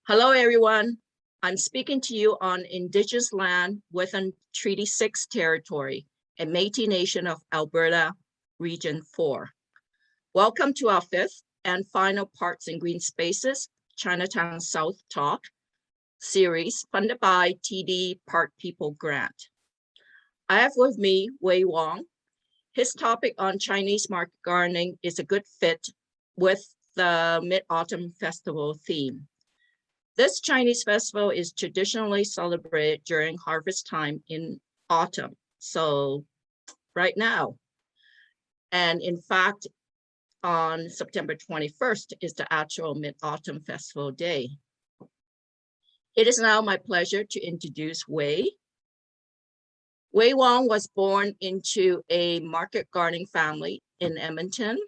Hello, everyone. I'm speaking to you on Indigenous land within Treaty 6 territory, a Métis Nation of Alberta, Region 4. Welcome to our fifth and final Parks and Green Spaces, Chinatown South Talk series funded by TD Park People Grant. I have with me Wei Wong. His topic on Chinese market gardening is a good fit with the Mid-Autumn Festival theme. This Chinese festival is traditionally celebrated during harvest time in autumn, so right now. And in fact, on September 21st is the actual Mid-Autumn Festival Day. It is now my pleasure to introduce Wei. Wei Wong was born into a market gardening family in Edmonton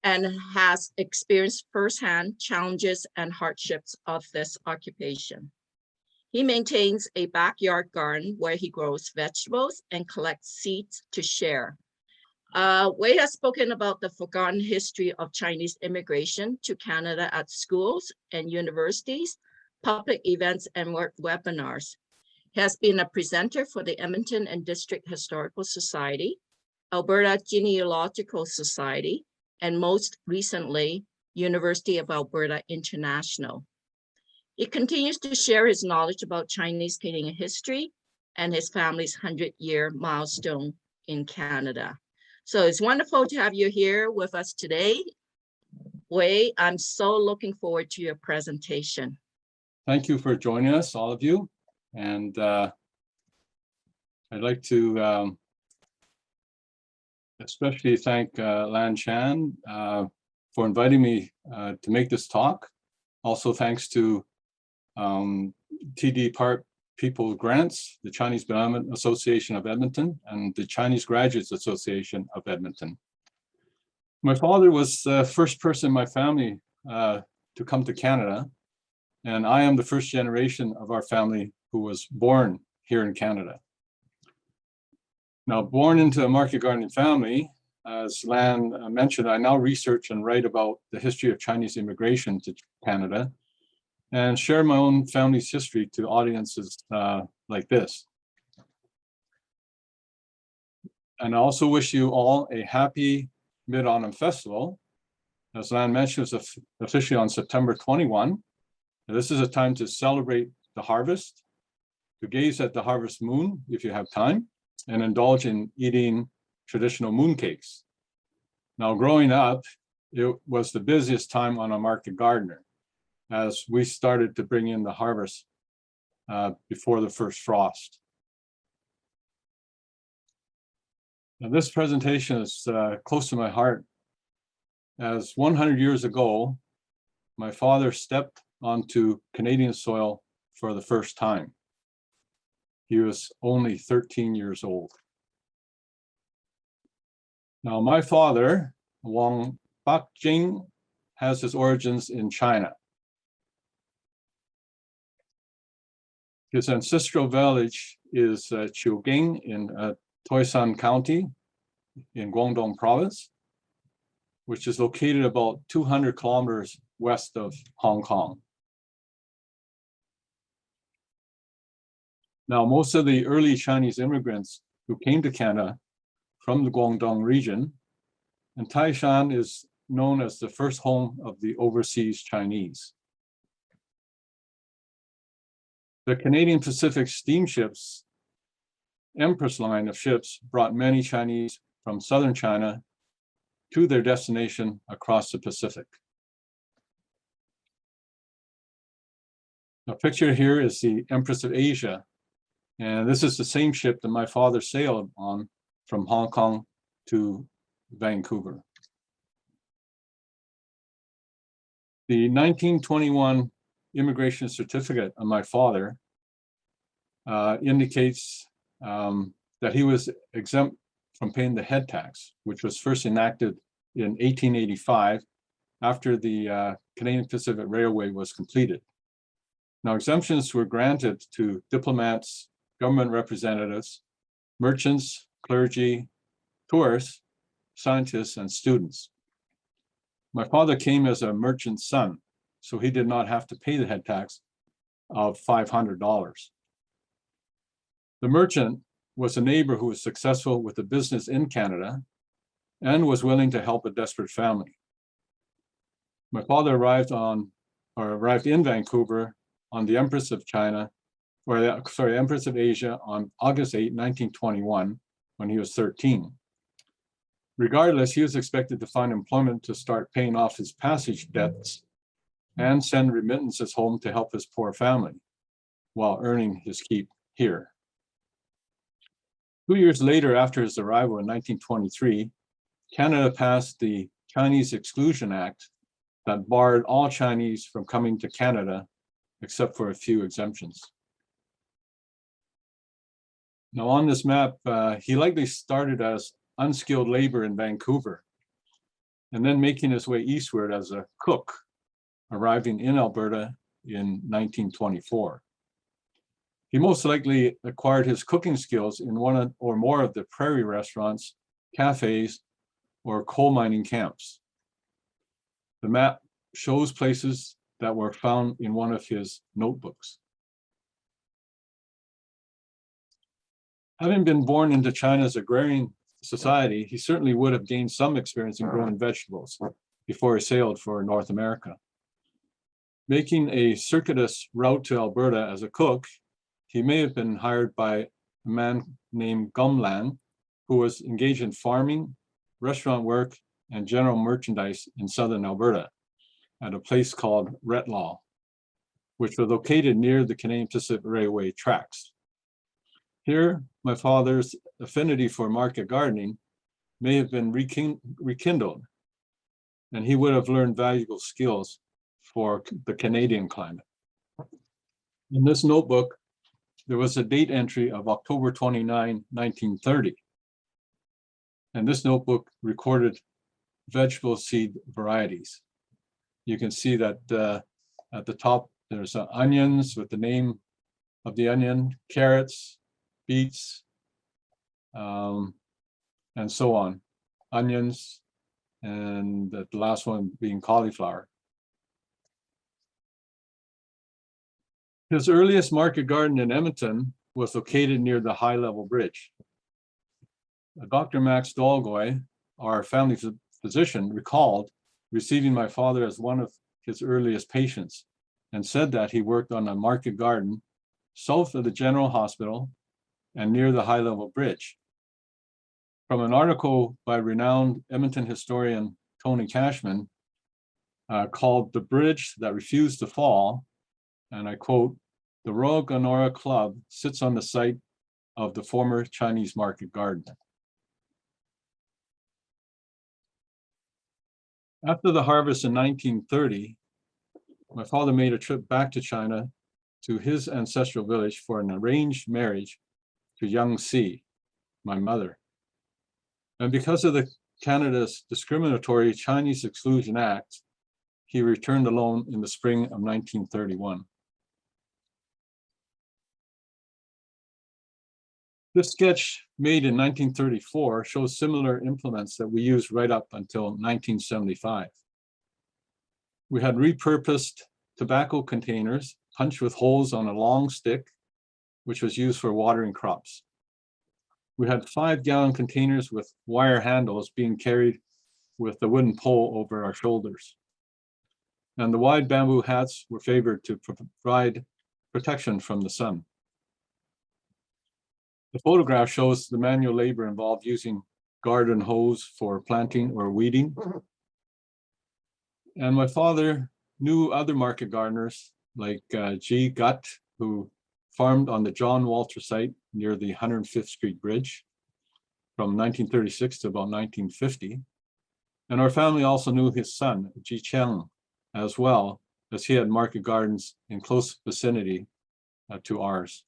and has experienced firsthand challenges and hardships of this occupation. He maintains a backyard garden where he grows vegetables and collects seeds to share. Wei has spoken about the forgotten history of Chinese immigration to Canada at schools and universities, public events, and webinars. He has been a presenter for the Edmonton and District Historical Society, Alberta Genealogical Society, and most recently, University of Alberta International. He continues to share his knowledge about Chinese Canadian history and his family's 100-year milestone in Canada. So it's wonderful to have you here with us today. Wei, I'm so looking forward to your presentation. Thank you for joining us, all of you. And I'd like to especially thank Lan Chan for inviting me to make this talk. Also thanks to TD Park People Grants, the Chinese Benevolent Association of Edmonton, and the Chinese Graduates Association of Edmonton. My father was the first person in my family to come to Canada, and I am the first generation of our family who was born here in Canada. Now, born into a market gardening family, as Lan mentioned, I now research and write about the history of Chinese immigration to Canada and share my own family's history to audiences like this. And I also wish you all a happy Mid-Autumn Festival. As Lan mentioned, it's officially on September 21. And this is a time to celebrate the harvest, to gaze at the harvest moon if you have time, and indulge in eating traditional mooncakes. Now, growing up, it was the busiest time on a market gardener as we started to bring in the harvest before the first frost. Now, this presentation is close to my heart, as 100 years ago, my father stepped onto Canadian soil for the first time. He was only 13 years old. Now, my father, Wang Bakjing, has his origins in China. His ancestral village is Ging in Toisan County in Guangdong Province, which is located about 200 kilometers west of Hong Kong. Now, most of the early Chinese immigrants who came to Canada from the Guangdong region, and Taishan is known as the first home of the overseas Chinese. The Canadian Pacific steamships, Empress line of ships, brought many Chinese from southern China to their destination across the Pacific. The picture here is the Empress of Asia. And this is the same ship that my father sailed on from Hong Kong to Vancouver. The 1921 immigration certificate of my father indicates that he was exempt from paying the head tax, which was first enacted in 1885 after the Canadian Pacific Railway was completed. Now, exemptions were granted to diplomats, government representatives, merchants, clergy, tourists, scientists, and students. My father came as a merchant's son, so he did not have to pay the head tax of $500. The merchant was a neighbor who was successful with a business in Canada and was willing to help a desperate family. My father arrived in Vancouver on the Empress of Asia on August 8, 1921, when he was 13. Regardless, he was expected to find employment to start paying off his passage debts and send remittances home to help his poor family while earning his keep here. 2 years later, after his arrival in 1923, Canada passed the Chinese Exclusion Act that barred all Chinese from coming to Canada, except for a few exemptions. Now on this map, he likely started as unskilled labor in Vancouver, and then making his way eastward as a cook, arriving in Alberta in 1924. He most likely acquired his cooking skills in one or more of the prairie restaurants, cafes, or coal mining camps. The map shows places that were found in one of his notebooks. Having been born into China's agrarian society, he certainly would have gained some experience in growing vegetables before he sailed for North America. Making a circuitous route to Alberta as a cook, he may have been hired by a man named Gumlan, who was engaged in farming, restaurant work, and general merchandise in southern Alberta at a place called Retlaw, which was located near the Canadian Pacific Railway tracks. Here, my father's affinity for market gardening may have been rekindled, and he would have learned valuable skills for the Canadian climate. In this notebook, there was a date entry of October 29, 1930. And this notebook recorded vegetable seed varieties. You can see that at the top, there's onions with the name of the onion, carrots, beets, and so on. Onions, and the last one being cauliflower. His earliest market garden in Edmonton was located near the High Level Bridge. Dr. Max Dolgoy, our family physician, recalled receiving my father as one of his earliest patients and said that he worked on a market garden south of the General Hospital and near the High Level Bridge. From an article by renowned Edmonton historian Tony Cashman called "The Bridge That Refused to Fall," and I quote, "The Royal Ganora Club sits on the site of the former Chinese market garden." After the harvest in 1930, my father made a trip back to China to his ancestral village for an arranged marriage to Jung Suey, my mother. And because of Canada's discriminatory Chinese Exclusion Act, he returned alone in the spring of 1931. This sketch made in 1934 shows similar implements that we used right up until 1975. We had repurposed tobacco containers punched with holes on a long stick, which was used for watering crops. We had 5-gallon containers with wire handles being carried with the wooden pole over our shoulders. And the wide bamboo hats were favored to provide protection from the sun. The photograph shows the manual labor involved using garden hose for planting or weeding. And my father knew other market gardeners like G. Gutt, who farmed on the John Walter site near the 105th Street Bridge from 1936 to about 1950. And our family also knew his son, Ji Cheng, as well, as he had market gardens in close vicinity to ours.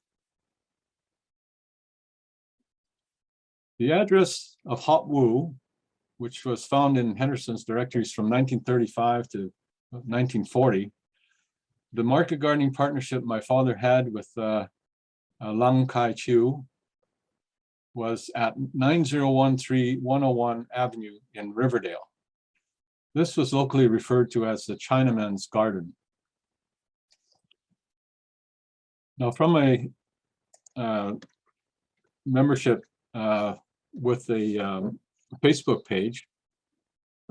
The address of Hop Wu, which was found in Henderson's directories from 1935 to 1940, the market gardening partnership my father had with Lang Kai Chiu was at 9013 101 Avenue in Riverdale. This was locally referred to as the Chinaman's Garden. Now, from my membership with the Facebook page,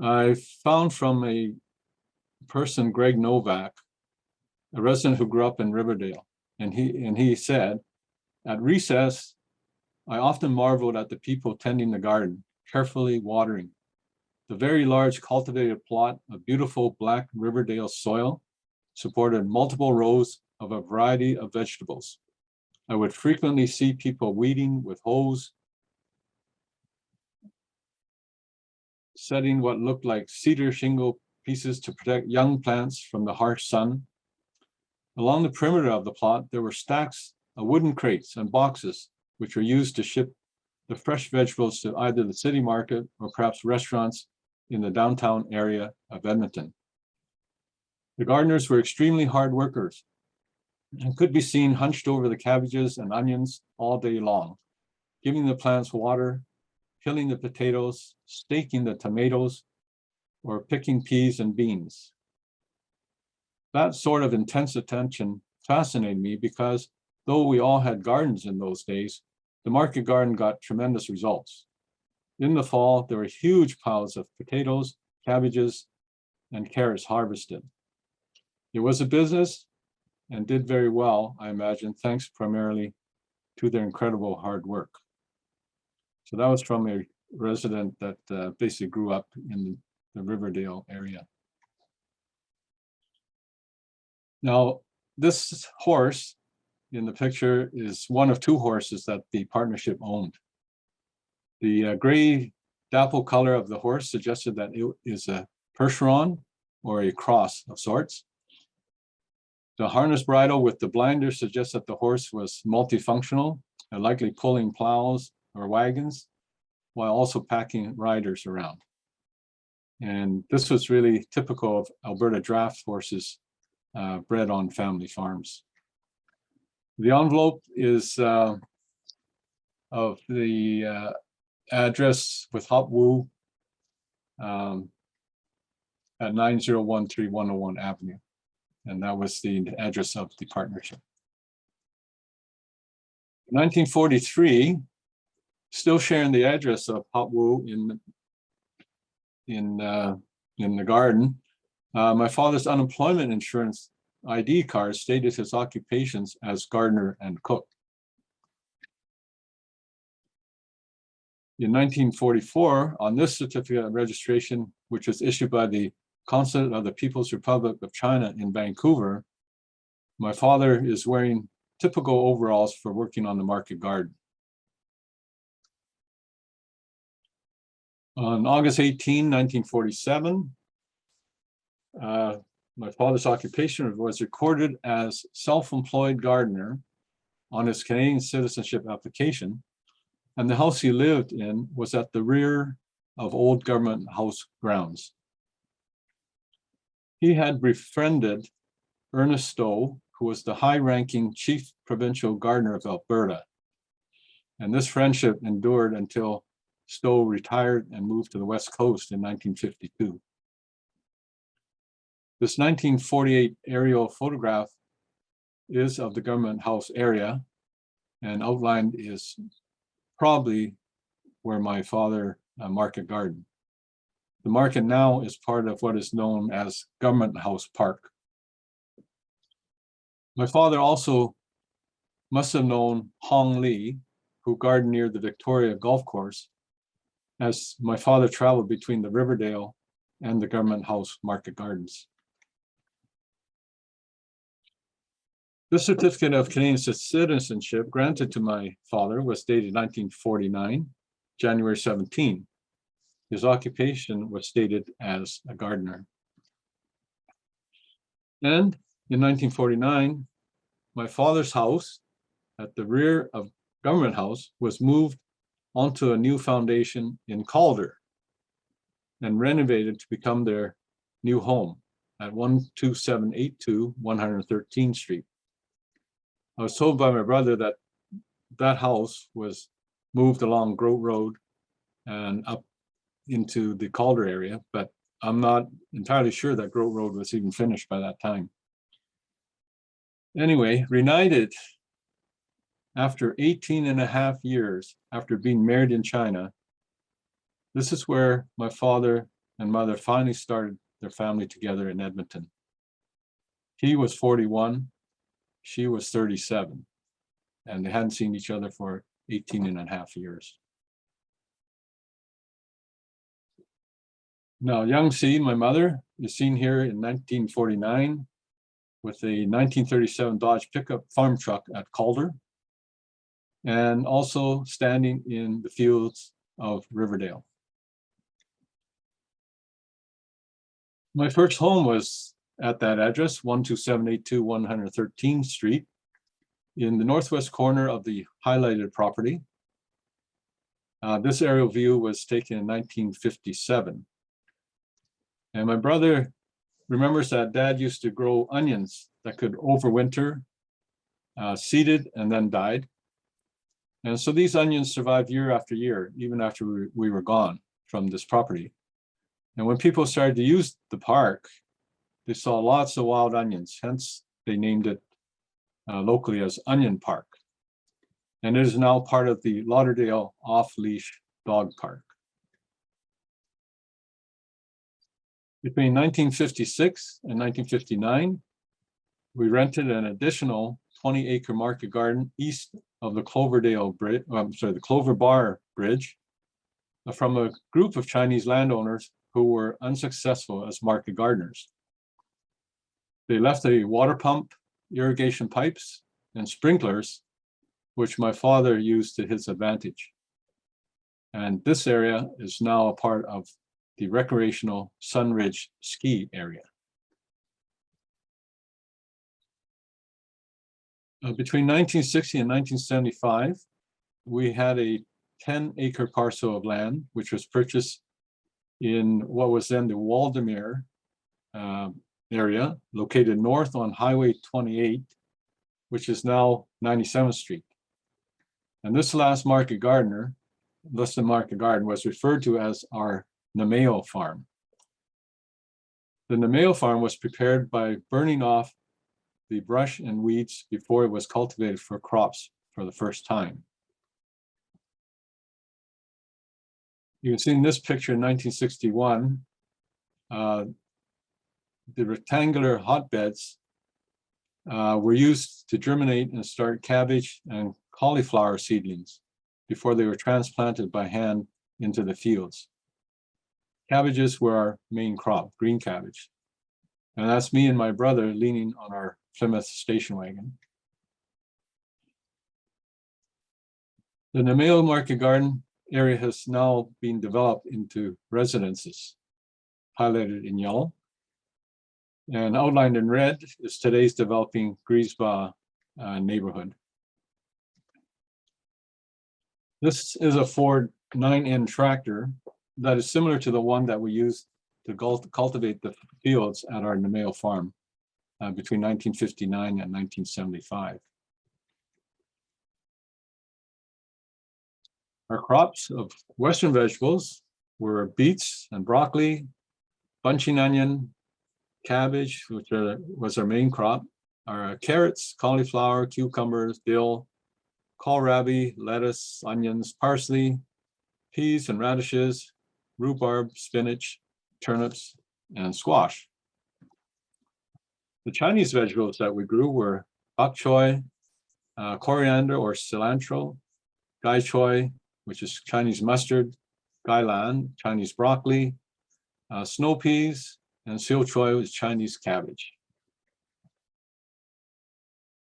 I found from a person, Greg Novak, a resident who grew up in Riverdale, and he said, at recess, I often marveled at the people tending the garden, carefully watering. The very large cultivated plot of beautiful black Riverdale soil supported multiple rows of a variety of vegetables. I would frequently see people weeding with hose, setting what looked like cedar shingle pieces to protect young plants from the harsh sun. Along the perimeter of the plot, there were stacks of wooden crates and boxes, which were used to ship the fresh vegetables to either the city market or perhaps restaurants in the downtown area of Edmonton. The gardeners were extremely hard workers and could be seen hunched over the cabbages and onions all day long, giving the plants water, peeling the potatoes, staking the tomatoes, or picking peas and beans. That sort of intense attention fascinated me because though we all had gardens in those days, the market garden got tremendous results. In the fall, there were huge piles of potatoes, cabbages, and carrots harvested. It was a business and did very well, I imagine, thanks primarily to their incredible hard work. So that was from a resident that basically grew up in the Riverdale area. Now, this horse in the picture is one of two horses that the partnership owned. The gray dapple color of the horse suggested that it is a Percheron or a cross of sorts. The harness bridle with the blinder suggests that the horse was multifunctional, likely pulling plows or wagons, while also packing riders around. And this was really typical of Alberta draft horses bred on family farms. The envelope is of the address with Hop Woo at 9013 101 Avenue. And that was the address of the partnership. In 1943, still sharing the address of Hop Woo in the garden, my father's unemployment insurance ID card stated his occupations as gardener and cook. In 1944, on this certificate of registration, which was issued by the Consulate of the People's Republic of China in Vancouver, my father is wearing typical overalls for working on the market garden. On August 18, 1947, my father's occupation was recorded as self-employed gardener on his Canadian citizenship application, and the house he lived in was at the rear of old Government House grounds. He had befriended Ernest Stowe, who was the high-ranking chief provincial gardener of Alberta, and this friendship endured until Stowe retired and moved to the West Coast in 1952. This 1948 aerial photograph is of the Government House area, and outlined is probably where my father market garden. The market now is part of what is known as Government House Park. My father also must have known Hong Lee, who gardened near the Victoria Golf Course, as my father traveled between the Riverdale and the Government House market gardens. This certificate of Canadian citizenship granted to my father was dated 1949, January 17. His occupation was stated as a gardener. And in 1949, my father's house at the rear of Government House was moved onto a new foundation in Calder and renovated to become their new home at 12782 113th Street. I was told by my brother that that house was moved along Grote Road and up into the Calder area, but I'm not entirely sure that Grote Road was even finished by that time. Anyway, reunited after 18 and a half years after being married in China, this is where my father and mother finally started their family together in Edmonton. He was 41, she was 37, and they hadn't seen each other for 18 and a half years. Now, Jung Suey, my mother, is seen here in 1949 with a 1937 Dodge pickup farm truck at Calder, and also standing in the fields of Riverdale. My first home was at that address, 12782 113th Street, in the northwest corner of the highlighted property. This aerial view was taken in 1957. And my brother remembers that Dad used to grow onions that could overwinter, seeded, and then died. And so these onions survived year after year, even after we were gone from this property. And when people started to use the park, they saw lots of wild onions, hence they named it locally as Onion Park. And it is now part of the Lauderdale Off-Leash Dog Park. Between 1956 and 1959, we rented an additional 20-acre market garden east of the Cloverdale Bridge, the Clover Bar Bridge, from a group of Chinese landowners who were unsuccessful as market gardeners. They left a water pump, irrigation pipes, and sprinklers, which my father used to his advantage. And this area is now a part of the recreational Sunridge ski area. Between 1960 and 1975, we had a 10-acre parcel of land, which was purchased in what was then the Waldermere area, located north on Highway 28, which is now 97th Street. And this last market garden was referred to as our Namao farm. The Namao farm was prepared by burning off the brush and weeds before it was cultivated for crops for the first time. You can see in this picture in 1961, the rectangular hotbeds were used to germinate and start cabbage and cauliflower seedlings before they were transplanted by hand into the fields. Cabbages were our main crop, green cabbage. And that's me and my brother leaning on our Plymouth station wagon. The Namao Market Garden area has now been developed into residences, highlighted in yellow. And outlined in red is today's developing Griesbach neighborhood. This is a Ford 9N tractor that is similar to the one that we used to cultivate the fields at our Namao farm between 1959 and 1975. Our crops of Western vegetables were beets and broccoli, bunching onion, cabbage, which was our main crop, our carrots, cauliflower, cucumbers, dill, kohlrabi, lettuce, onions, parsley, peas and radishes, rhubarb, spinach, turnips, and squash. The Chinese vegetables that we grew were bok choy, coriander or cilantro, gai choy, which is Chinese mustard, gailan, Chinese broccoli, snow peas, and siu choy is Chinese cabbage.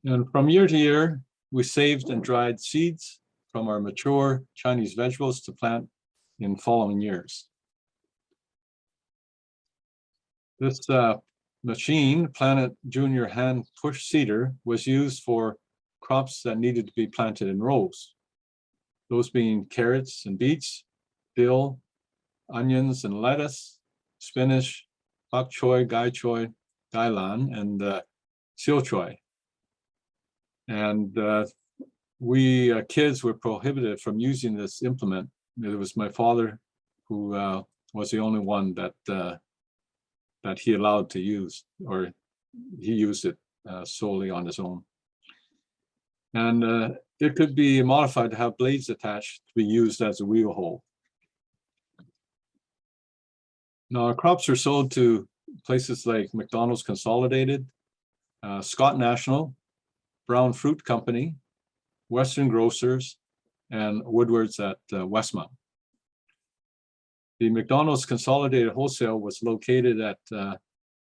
And from year to year, we saved and dried seeds from our mature Chinese vegetables to plant in following years. This machine, Planet Junior hand push seeder, was used for crops that needed to be planted in rows. Those being carrots and beets, dill, onions and lettuce, spinach, bok choy, gai choy, gailan, and siu choy. And we kids were prohibited from using this implement. It was my father who was the only one that he allowed to use, or he used it solely on his own. And it could be modified to have blades attached to be used as a wheel hoe. Now, our crops are sold to places like McDonald's Consolidated, Scott National, Brown Fruit Company, Western Grocers, and Woodward's at Westmount. The McDonald's Consolidated Wholesale was located at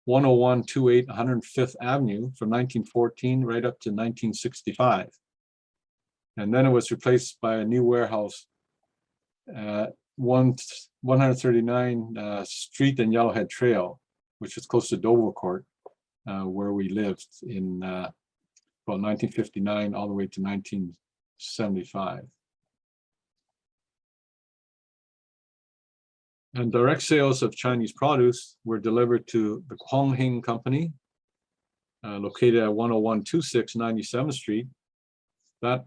10128 105th Avenue from 1914 right up to 1965. And then it was replaced by a new warehouse at 139 Street and Yellowhead Trail, which is close to Dovercourt, where we lived in 1959 all the way to 1975. And direct sales of Chinese produce were delivered to the Guanghing Company, located at 10126 97th Street. That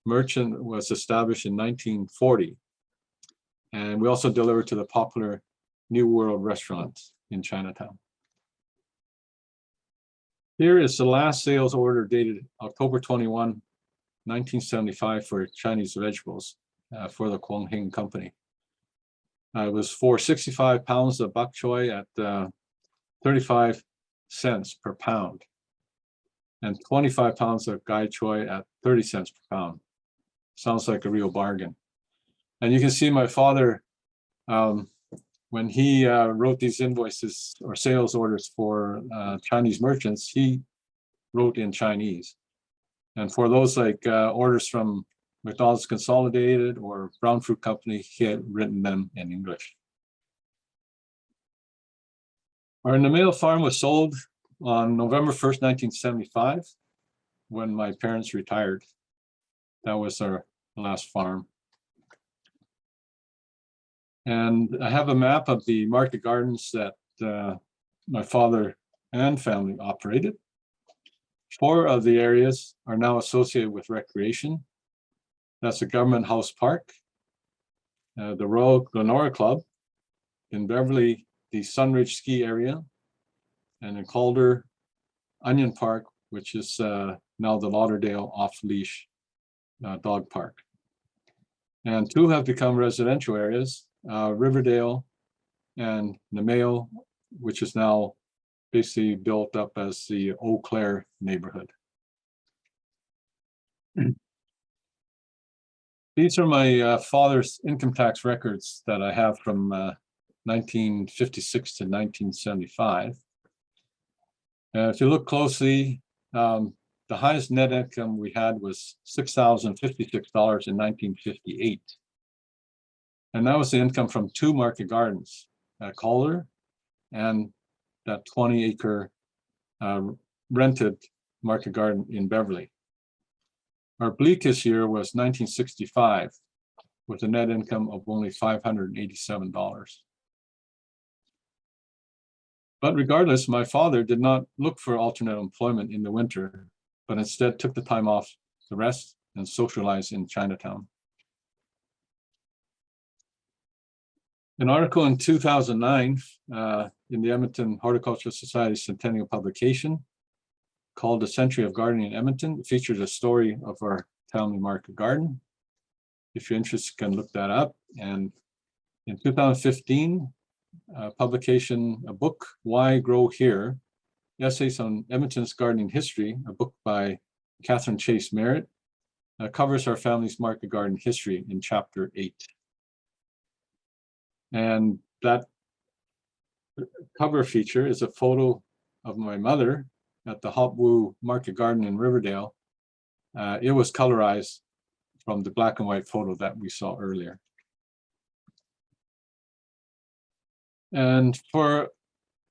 merchant was established in 1940. And we also delivered to the popular New World restaurant in Chinatown. Here is the last sales order dated October 21, 1975 for Chinese vegetables for the Guanghing Company. It was for 65 pounds of bok choy at 35 cents per pound, and 25 pounds of gai choy at 30 cents per pound. Sounds like a real bargain. And you can see my father, when he wrote these invoices or sales orders for Chinese merchants, he wrote in Chinese. And for those like orders from McDonald's Consolidated or Brown Fruit Company, he had written them in English. Our Namao farm was sold on November 1st, 1975, when my parents retired. That was our last farm. And I have a map of the market gardens that my father and family operated. 4 of the areas are now associated with recreation. That's the Government House Park, the Royal Glenora Club, in Beverly, the Sunridge Ski Area, and in Calder, Onion Park, which is now the Lauderdale Off-Leash Dog Park. And 2 have become residential areas, Riverdale and Namao, which is now basically built up as the Eau Claire neighborhood. These are my father's income tax records that I have from 1956 to 1975. If you look closely, the highest net income we had was $6,056 in 1958. And that was the income from 2 market gardens at Calder and that 20-acre rented market garden in Beverly. Our bleakest year was 1965, with a net income of only $587. But regardless, my father did not look for alternate employment in the winter, but instead took the time off to rest and socialize in Chinatown. An article in 2009 in the Edmonton Horticultural Society Centennial publication called "A Century of Gardening in Edmonton" features a story of our family market garden. If you're interested, you can look that up. And in 2015, publication, a book, "Why Grow Here? Essays on Edmonton's Gardening History," a book by Catherine Chase Merritt, covers our family's market garden history in chapter 8. And that cover feature is a photo of my mother at the Hop Woo Market Garden in Riverdale. It was colorized from the black and white photo that we saw earlier. And for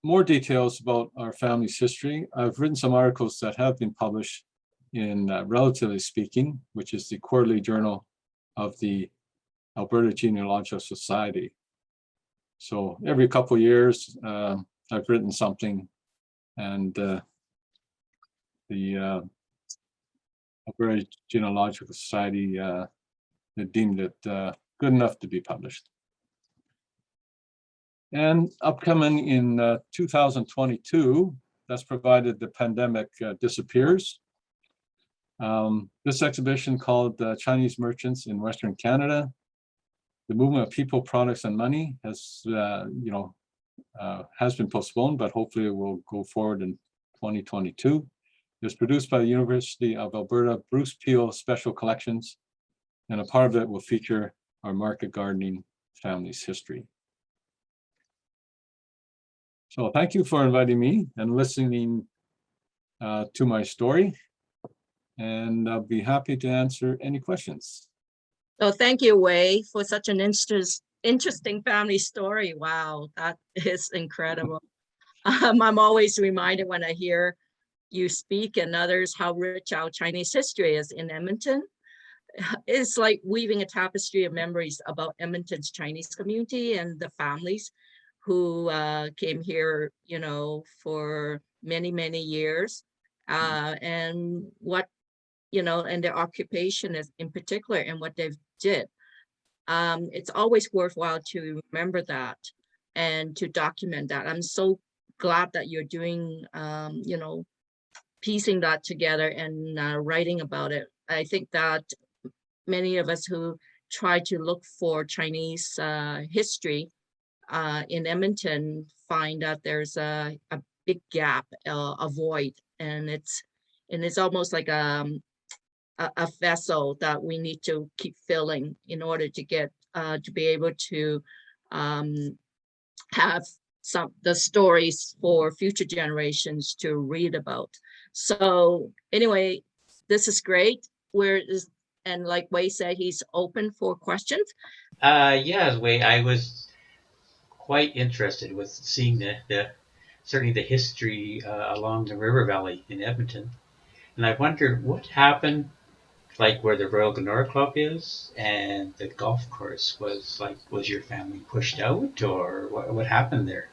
more details about our family's history, I've written some articles that have been published in Relatively Speaking, which is the quarterly journal of the Alberta Genealogical Society. So every couple of years, I've written something, and the Alberta Genealogical Society deemed it good enough to be published. And upcoming in 2022, that's provided the pandemic disappears. This exhibition called Chinese Merchants in Western Canada, the movement of people, products, and money has, has been postponed, but hopefully it will go forward in 2022. It was produced by the University of Alberta Bruce Peel Special Collections, and a part of it will feature our market gardening family's history. So thank you for inviting me and listening to my story, and I'll be happy to answer any questions. So thank you, Wei, for such an interesting family story. Wow, that is incredible. I'm always reminded when I hear you speak and others how rich our Chinese history is in Edmonton. It's like weaving a tapestry of memories about Edmonton's Chinese community and the families who came here, for many, many years, and what, and their occupation is in particular and what they've did. It's always worthwhile to remember that and to document that. I'm so glad that you're doing, piecing that together and writing about it. I think that many of us who try to look for Chinese history in Edmonton find that there's a big gap, a void, and it's almost like a vessel that we need to keep filling in order to get to be able to have the stories for future generations to read about. So anyway, this is great. And like Wei said, he's open for questions. Yeah, Wei, I was quite interested with seeing certainly the history along the river valley in Edmonton, and I wondered what happened, like where the Royal Glenora Club is and the golf course was your family pushed out, or what happened there?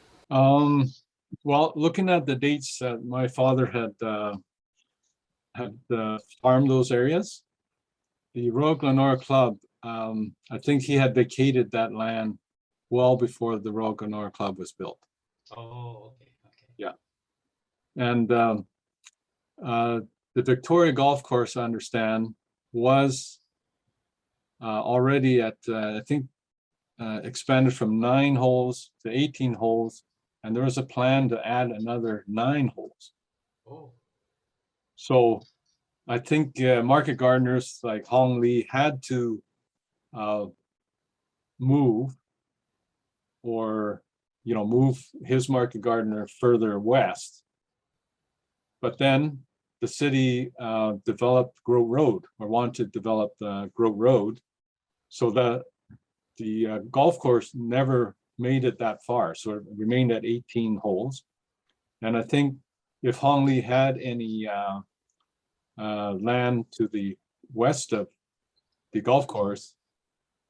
Well, looking at the dates, my father had farmed those areas. The Royal Glenora Club, I think he had vacated that land well before the Royal Glenora Club was built. Oh, okay. Yeah. And the Victoria Golf Course, I understand, was already at, I think, expanded from 9 holes to 18 holes, and there was a plan to add another 9 holes. Oh. So I think market gardeners like Hong Lee had to move his market gardener further west. But then the city developed Groat Road, or wanted to develop Groat Road, so that the golf course never made it that far, so it remained at 18 holes. And I think if Hong Lee had any land to the west of the golf course,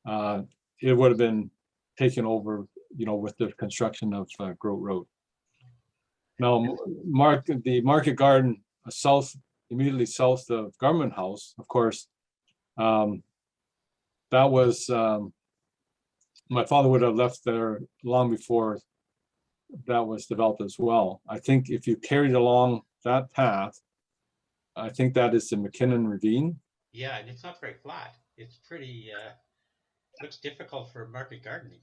it would have been taken over, with the construction of Groat Road. Now, the market garden immediately south of Government House, of course, that was, my father would have left there long before that was developed as well. I think if you carried along that path, I think that is the McKinnon Ravine. Yeah, and it's not very flat. It's pretty, looks difficult for market gardening.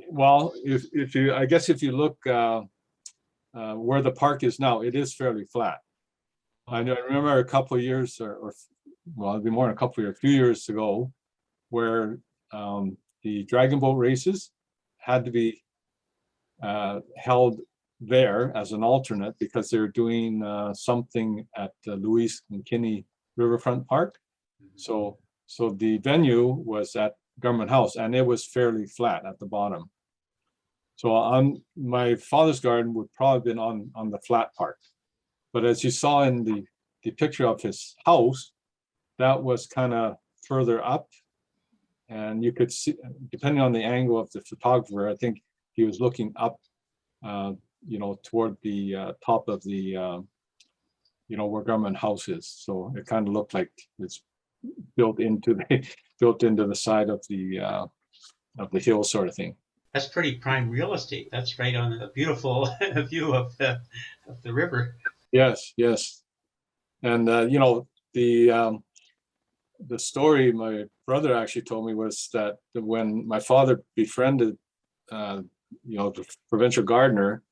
Well, if you look where the park is now, it is fairly flat. I remember a couple of years, it'd be more than a few years ago, where the dragon boat races had to be held there as an alternate because they're doing something at Louise McKinney Riverfront Park. So the venue was at Government House, and it was fairly flat at the bottom. So on my father's garden would probably been on the flat part. But as you saw in the picture of his house, that was kind of further up. And you could see, depending on the angle of the photographer, I think he was looking up, toward the top of the, where Government House is. So it kind of looked like it's built into the side of the hill, sort of thing. That's pretty prime real estate. That's right on a beautiful view of the river. Yes. And the story my brother actually told me was that when my father befriended, the provincial gardener,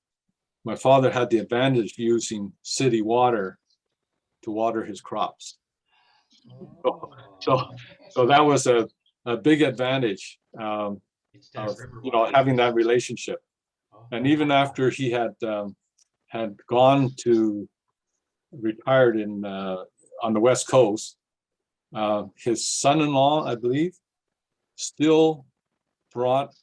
my father had the advantage of using city water to water his crops. So that was a big advantage Instead of river water. having that relationship. And even after he had gone to retired in on the West Coast, his son-in-law, I believe, still brought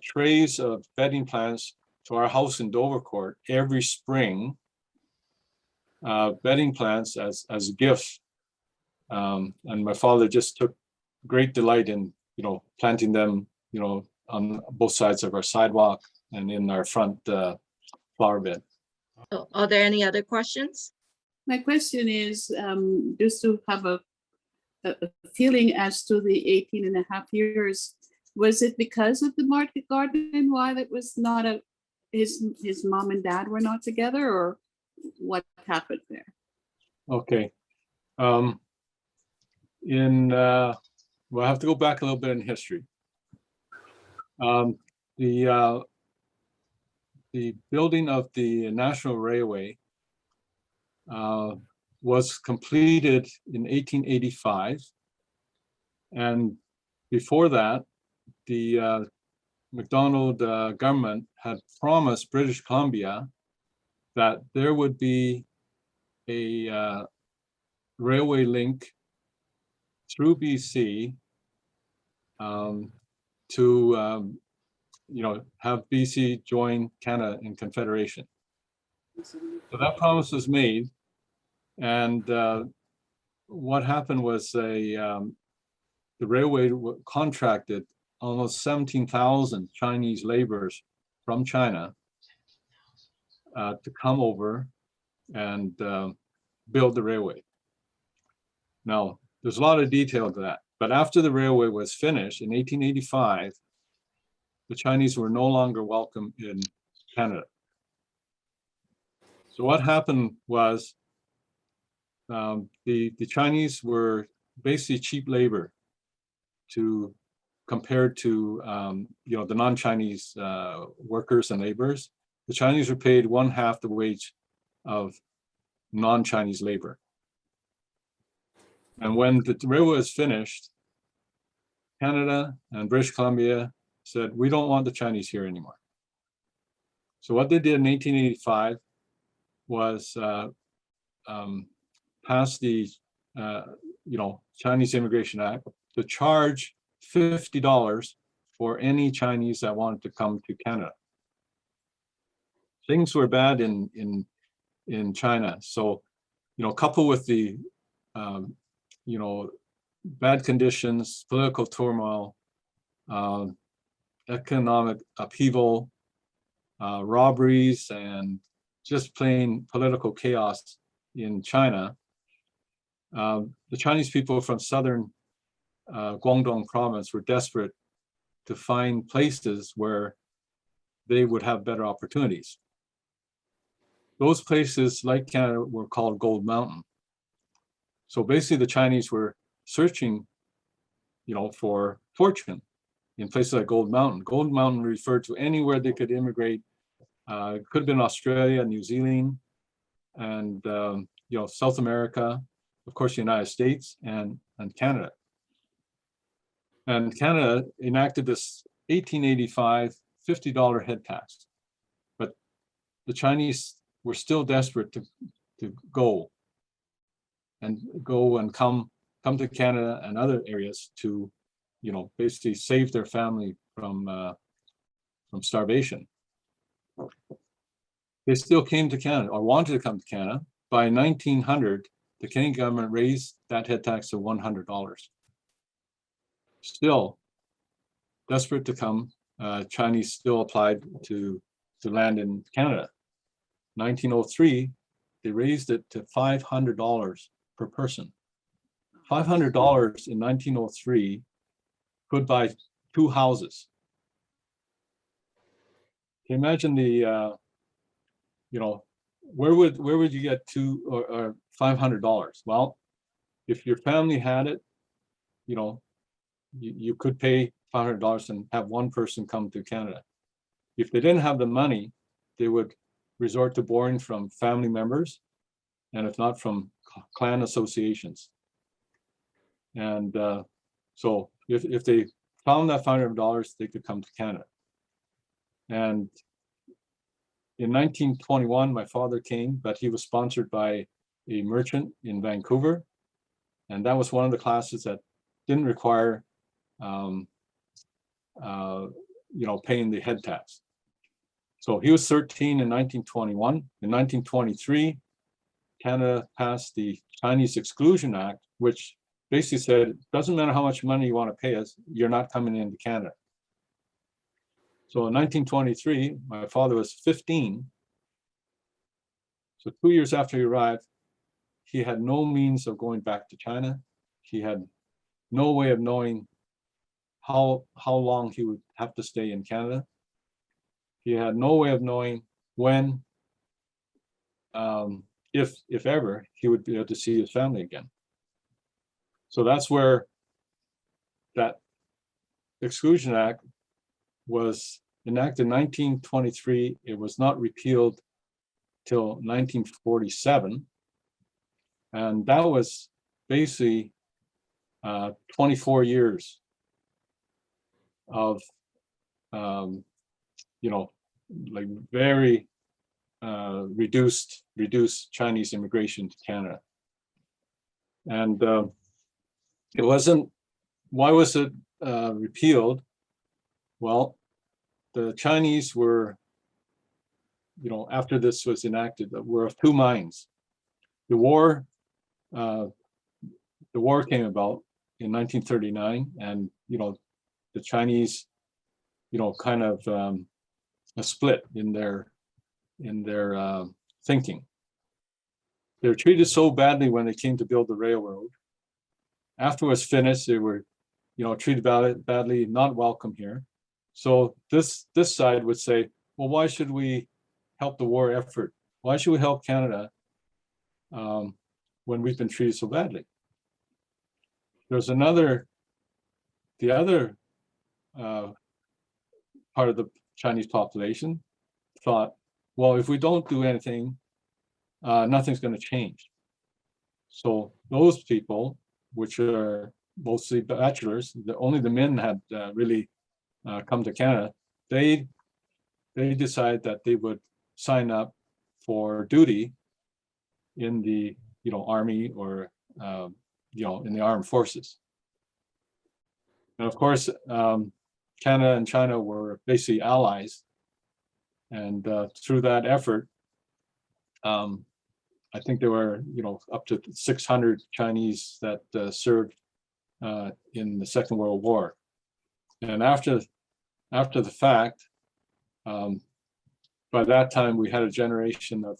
trays of bedding plants to our house in Dovercourt every spring, bedding plants as a gift. And my father just took great delight in, planting them, on both sides of our sidewalk and in our front flower bed. So are there any other questions? My question is, just to have a feeling as to the 18 and a half years, was it because of the market garden why that was not his mom and dad were not together, or what happened there? Okay. We'll have to go back a little bit in history. The building of the National Railway was completed in 1885. And before that, the Macdonald government had promised British Columbia that there would be a railway link through BC to have BC join Canada in Confederation. So that promise was made, and what happened was the railway contracted almost 17,000 Chinese laborers from China to come over and build the railway. Now, there's a lot of detail to that, but after the railway was finished in 1885, the Chinese were no longer welcome in Canada. So what happened was the Chinese were basically cheap labor compared to the non-Chinese workers and laborers. The Chinese were paid 1/2 the wage of non-Chinese labor. And when the railway was finished, Canada and British Columbia said, we don't want the Chinese here anymore. So what they did in 1885 was pass the Chinese Immigration Act to charge $50 for any Chinese that wanted to come to Canada. Things were bad in China. So, coupled with the bad conditions, political turmoil, economic upheaval, robberies, and just plain political chaos in China, the Chinese people from southern Guangdong province were desperate to find places where they would have better opportunities. Those places, like Canada, were called Gold Mountain. So basically the Chinese were searching, for fortune in places like Gold Mountain. Gold Mountain referred to anywhere they could immigrate. It could have been Australia, New Zealand, and South America, of course, the United States and Canada. And Canada enacted this 1885 $50 head tax, but the Chinese were still desperate to go and come to Canada and other areas to, basically save their family from starvation. They still came to Canada or wanted to come to Canada. By 1900, the Canadian government raised that head tax to $100. Still desperate to come, Chinese still applied to land in Canada. 1903, they raised it to $500 per person. $500 in 1903 could buy 2 houses. Can you imagine the, where would you get $200 or $500? Well, if your family had it, you know, you could pay $500 and have one person come to Canada. If they didn't have the money, they would resort to borrowing from family members, and if not, from clan associations. And so if they found that $500, they could come to Canada. And in 1921, my father came, but he was sponsored by a merchant in Vancouver. And that was one of the classes that didn't require, paying the head tax. So he was 13 in 1921. In 1923, Canada passed the Chinese Exclusion Act, which basically said, it doesn't matter how much money you want to pay us, you're not coming into Canada. So in 1923, my father was 15. So 2 years after he arrived, he had no means of going back to China. He had no way of knowing how long he would have to stay in Canada. He had no way of knowing when, if ever, he would be able to see his family again. So that's where that Exclusion Act was enacted in 1923. It was not repealed till 1947. And that was basically 24 years of, like very reduced Chinese immigration to Canada. And it wasn't, why was it repealed? Well, the Chinese were, after this was enacted, were of two minds. The war came about in 1939, and the Chinese, kind of a split in their thinking. They were treated so badly when they came to build the railroad. After it was finished, they were, treated badly, not welcome here. So this side would say, well, why should we help the war effort? Why should we help Canada when we've been treated so badly? There's the other part of the Chinese population thought, well, if we don't do anything, nothing's going to change. So those people, which are mostly bachelors, only the men had really come to Canada, they decided that they would sign up for duty in the army or in the armed forces. And of course, Canada and China were basically allies, and through that effort, I think there were up to 600 Chinese that served in the Second World War. And after the fact, by that time we had a generation of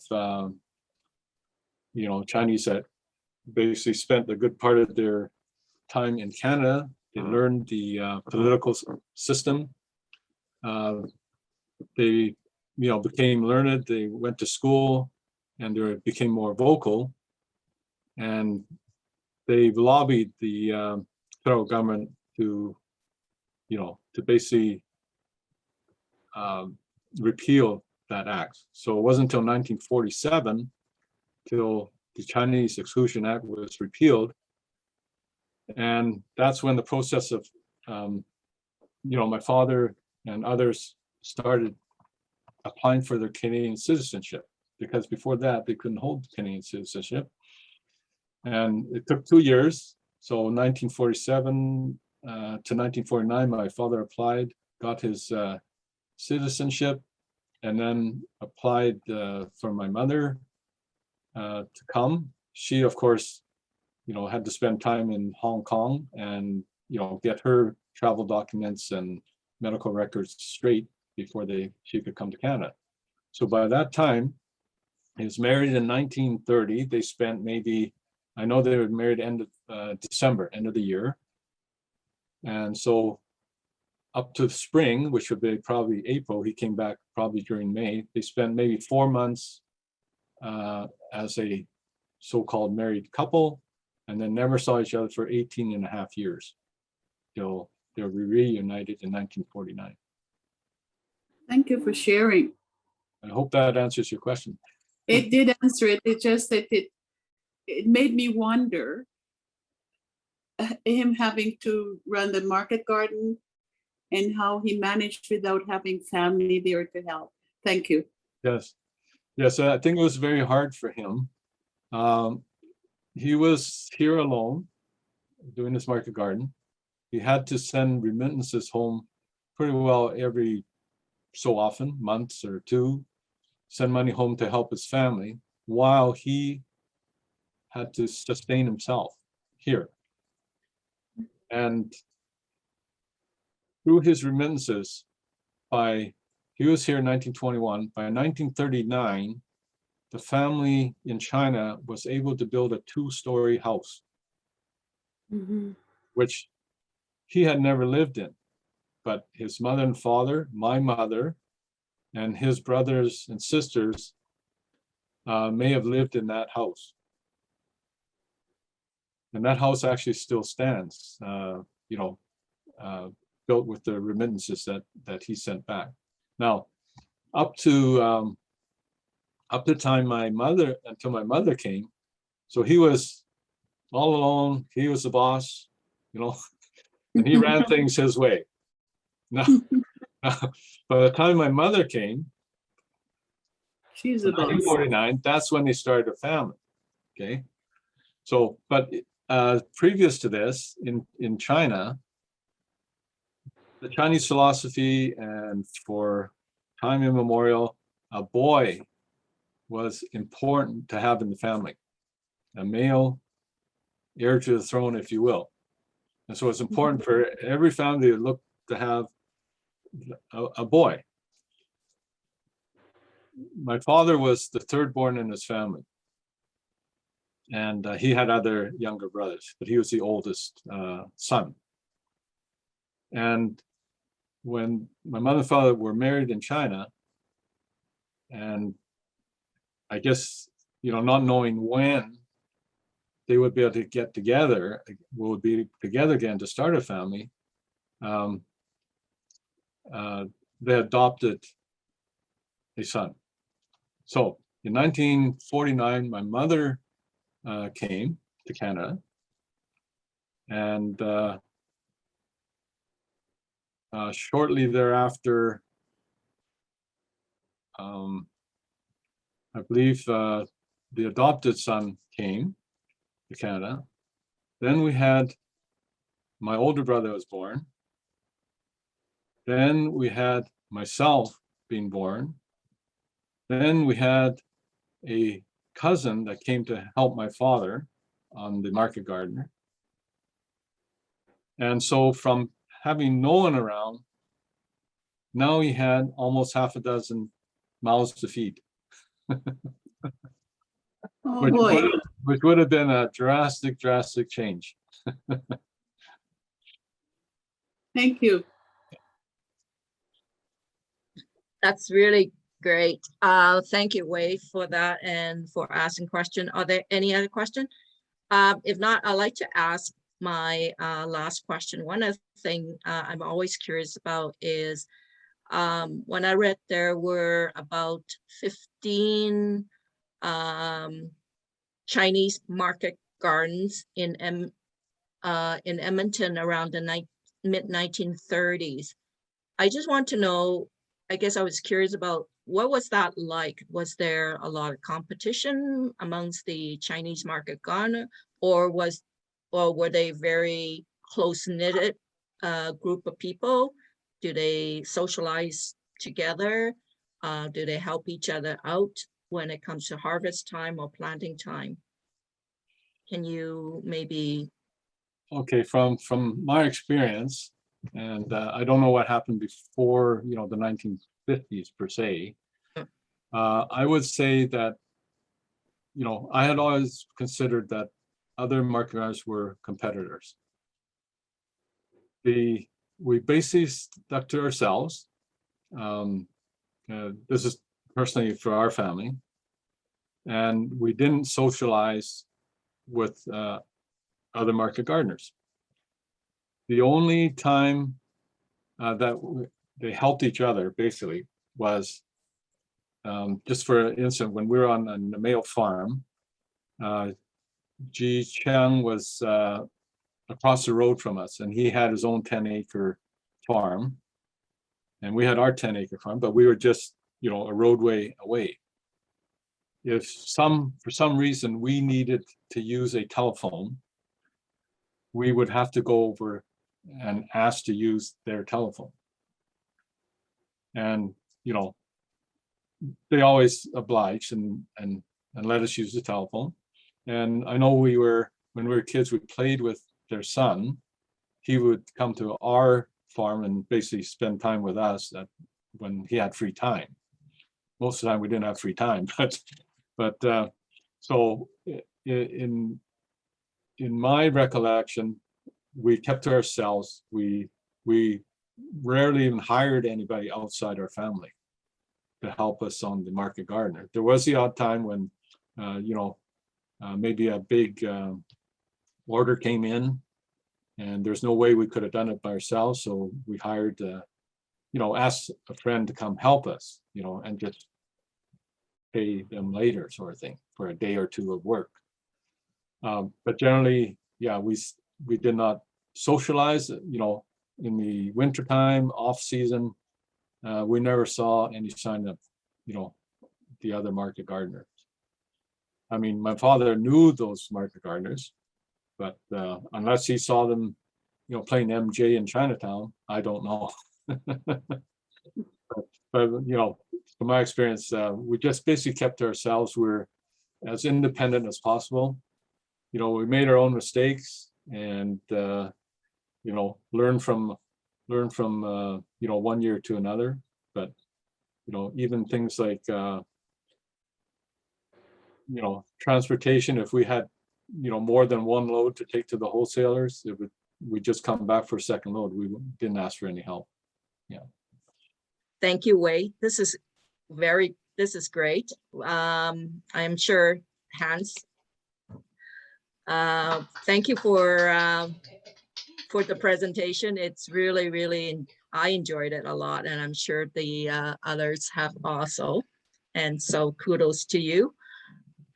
Chinese that basically spent a good part of their time in Canada. They learned the political system. They became learned. They went to school, and they became more vocal. And they lobbied the federal government to basically repeal that act. So it wasn't until 1947 till the Chinese Exclusion Act was repealed. And that's when the process of, my father and others started applying for their Canadian citizenship, because before that they couldn't hold Canadian citizenship. And it took 2 years. So 1947 to 1949, my father applied, got his citizenship, and then applied for my mother to come. She, of course, had to spend time in Hong Kong and, get her travel documents and medical records straight before she could come to Canada. So by that time, he was married in 1930. They spent I know they were married end of December, end of the year. And so up to spring, which would be probably April, he came back probably during May. They spent maybe 4 months as a so-called married couple. and then never saw each other for 18 and a half years till they were reunited in 1949. Thank you for sharing. I hope that answers your question. It did answer it. It just that it made me wonder him having to run the market garden and how he managed without having family there to help. Thank you. Yes. Yes, I think it was very hard for him. He was here alone doing this market garden. He had to send remittances home pretty well every so often, months or two, send money home to help his family while he had to sustain himself here. And through his remittances, he was here in 1921. By 1939, the family in China was able to build a 2-story house, which he had never lived in. But his mother and father, my mother, and his brothers and sisters may have lived in that house. And that house actually still stands, built with the remittances that he sent back. Now, up to time until my mother came, so he was all alone. He was the boss, and he ran things his way. Now, by the time my mother came, She's a in boss. 1949, that's when they started a family. Okay, so but previous to this, in China, the Chinese philosophy, and for time immemorial, a boy was important to have in the family, a male heir to the throne, if you will. And so it's important for every family to look to have a boy. My father was the third born in his family, and he had other younger brothers, but he was the oldest son. And when my mother and father were married in China, and I guess, not knowing when they would be able to get together, would be together again to start a family, they adopted a son. So in 1949, my mother came to Canada, and shortly thereafter, I believe the adopted son came to Canada. Then we had my older brother was born. Then we had myself being born. Then we had a cousin that came to help my father on the market garden. And so from having no one around, now he had almost half a dozen mouths to feed. Oh boy. Which would have been a drastic change. Thank you. That's really great. Thank you, Wei, for that and for asking question. Are there any other question? If not, I'd like to ask my last question. One other thing I'm always curious about is when I read there were about 15 Chinese market gardens in Edmonton around the mid-1930s. I just want to know, I guess I was curious about what was that like? Was there a lot of competition amongst the Chinese market garden, or were they very close-knitted group of people? Do they socialize together? Do they help each other out when it comes to harvest time or planting time? Can you maybe? Okay, from my experience, and I don't know what happened before, the 1950s per se. I would say that, I had always considered that other market gardens were competitors. We basically stuck to ourselves. This is personally for our family, and we didn't socialize with other market gardeners. The only time they helped each other basically was just for instance, when we were on a Namao farm, Ji Chang was across the road from us, and he had his own 10-acre farm, and we had our 10-acre farm, but we were just, you know, a roadway away. If for some reason we needed to use a telephone, we would have to go over and ask to use their telephone. And, you know, they always obliged and let us use the telephone. And I know when we were kids, we played with their son. He would come to our farm and basically spend time with us when he had free time. Most of the time we didn't have free time, but so in my recollection, we kept to ourselves. We rarely even hired anybody outside our family to help us on the market gardener. There was the odd time when, you know, maybe a big order came in and there's no way we could have done it by ourselves. So we hired, you know, asked a friend to come help us, you know, and just pay them later sort of thing for a day or two of work. But generally, yeah, we did not socialize, you know, in the wintertime, off season. We never saw any sign of, you know, the other market gardeners. I mean, my father knew those market gardeners, but unless he saw them, you know, playing MJ in Chinatown, I don't know. but you know, from my experience, we just basically kept to ourselves. We're as independent as possible. You know, we made our own mistakes and you know, learn from you know, one year to another. But you know, even things like you know, transportation, if we had, you know, more than one load to take to the wholesalers, we'd just come back for a second load. We didn't ask for any help. Yeah. Thank you, Wei. This is great. I'm sure Hans, thank you for the presentation. It's really, I enjoyed it a lot, and I'm sure the others have also. And so kudos to you.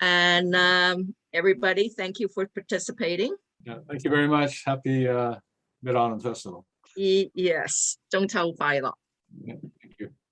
And everybody, thank you for participating. Yeah, thank you very much. Happy Mid-Autumn Festival. Yes, 中秋快樂. Yeah.